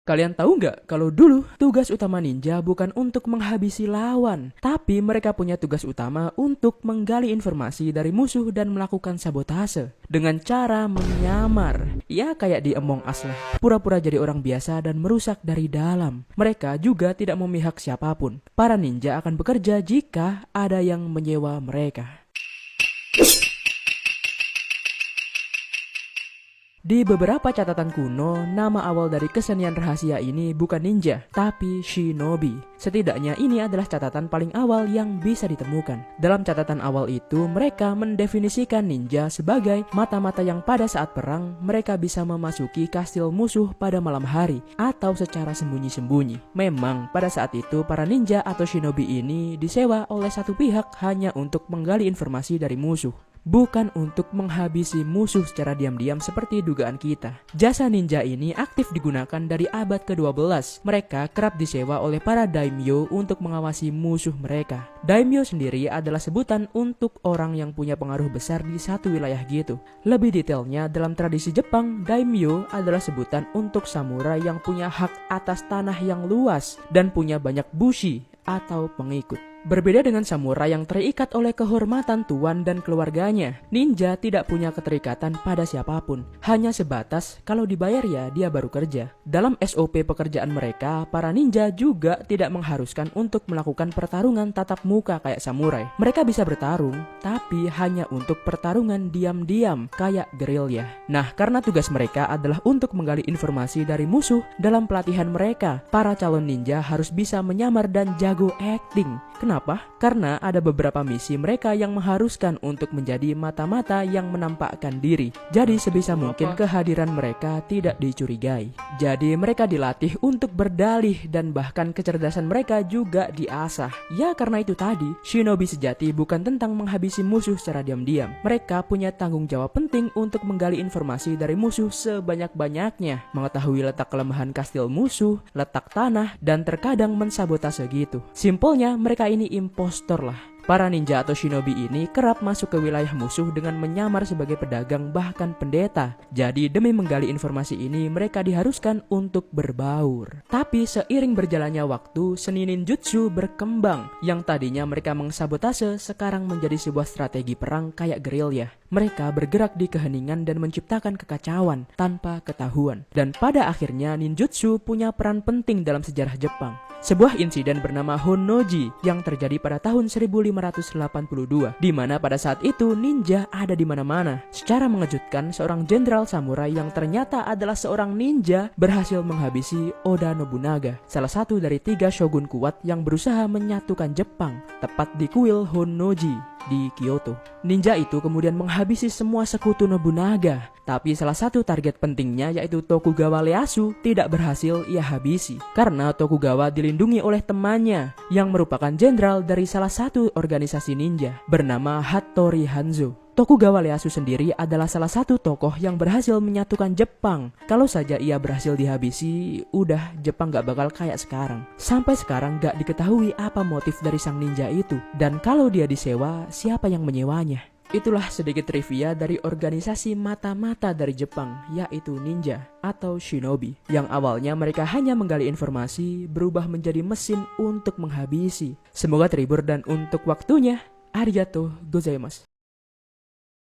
Kalian tahu nggak kalau dulu tugas utama ninja bukan untuk menghabisi lawan, tapi mereka punya tugas utama untuk menggali informasi dari musuh dan melakukan sabotase dengan cara menyamar. Ya kayak di Among Us lah, pura-pura jadi orang biasa dan merusak dari dalam. Mereka juga tidak memihak siapapun. Para ninja akan bekerja jika ada yang menyewa mereka. Di beberapa catatan kuno, nama awal dari kesenian rahasia ini bukan ninja, tapi shinobi. Setidaknya ini adalah catatan paling awal yang bisa ditemukan. Dalam catatan awal itu, mereka mendefinisikan ninja sebagai mata-mata yang pada saat perang, mereka bisa memasuki kastil musuh pada malam hari atau secara sembunyi-sembunyi. Memang, pada saat itu, para ninja atau shinobi ini disewa oleh satu pihak hanya untuk menggali informasi dari musuh, bukan untuk menghabisi musuh secara diam-diam seperti dugaan kita. Jasa ninja ini aktif digunakan dari abad ke-12. Mereka kerap disewa oleh para daimyo untuk mengawasi musuh mereka. Daimyo sendiri adalah sebutan untuk orang yang punya pengaruh besar di satu wilayah gitu. Lebih detailnya, dalam tradisi Jepang, daimyo adalah sebutan untuk samurai yang punya hak atas tanah yang luas dan punya banyak bushi atau pengikut. Berbeda dengan samurai yang terikat oleh kehormatan tuan dan keluarganya, ninja tidak punya keterikatan pada siapapun. Hanya sebatas kalau dibayar ya dia baru kerja. Dalam SOP pekerjaan mereka, para ninja juga tidak mengharuskan untuk melakukan pertarungan tatap muka kayak samurai. Mereka bisa bertarung, tapi hanya untuk pertarungan diam-diam kayak gerilya. Nah, karena tugas mereka adalah untuk menggali informasi dari musuh dalam pelatihan mereka, para calon ninja harus bisa menyamar dan jago acting. Kenapa? Karena ada beberapa misi mereka yang mengharuskan untuk menjadi mata-mata yang menampakkan diri. Jadi sebisa mungkin kehadiran mereka tidak dicurigai. Jadi mereka dilatih untuk berdalih dan bahkan kecerdasan mereka juga diasah. Ya karena itu tadi, shinobi sejati bukan tentang menghabisi musuh secara diam-diam. Mereka punya tanggung jawab penting untuk menggali informasi dari musuh sebanyak-banyaknya, mengetahui letak kelemahan kastil musuh, letak tanah, dan terkadang mensabotase gitu. Simpelnya mereka ini impostor lah. Para ninja atau shinobi ini kerap masuk ke wilayah musuh dengan menyamar sebagai pedagang bahkan pendeta. Jadi demi menggali informasi ini mereka diharuskan untuk berbaur. Tapi seiring berjalannya waktu, seni ninjutsu berkembang. Yang tadinya mereka mengsabotase sekarang menjadi sebuah strategi perang kayak gerilya. Mereka bergerak di keheningan dan menciptakan kekacauan tanpa ketahuan. Dan pada akhirnya ninjutsu punya peran penting dalam sejarah Jepang. Sebuah insiden bernama Honnoji yang terjadi pada tahun 1582, di mana pada saat itu ninja ada di mana-mana. Secara mengejutkan, seorang jenderal samurai yang ternyata adalah seorang ninja berhasil menghabisi Oda Nobunaga, salah satu dari 3 shogun kuat yang berusaha menyatukan Jepang, tepat di kuil Honnoji di Kyoto. Ninja itu kemudian menghabisi semua sekutu Nobunaga, tapi salah satu target pentingnya yaitu Tokugawa Ieyasu tidak berhasil ia habisi karena Tokugawa dilindungi oleh temannya yang merupakan jenderal dari salah satu organisasi ninja bernama Hattori Hanzo. Tokugawa Ieyasu sendiri adalah salah satu tokoh yang berhasil menyatukan Jepang. Kalau saja ia berhasil dihabisi, udah Jepang gak bakal kayak sekarang. Sampai sekarang gak diketahui apa motif dari sang ninja itu. Dan kalau dia disewa, siapa yang menyewanya? Itulah sedikit trivia dari organisasi mata-mata dari Jepang, yaitu ninja atau shinobi. Yang awalnya mereka hanya menggali informasi, berubah menjadi mesin untuk menghabisi. Semoga terhibur dan untuk waktunya, arigatou gozaimasu.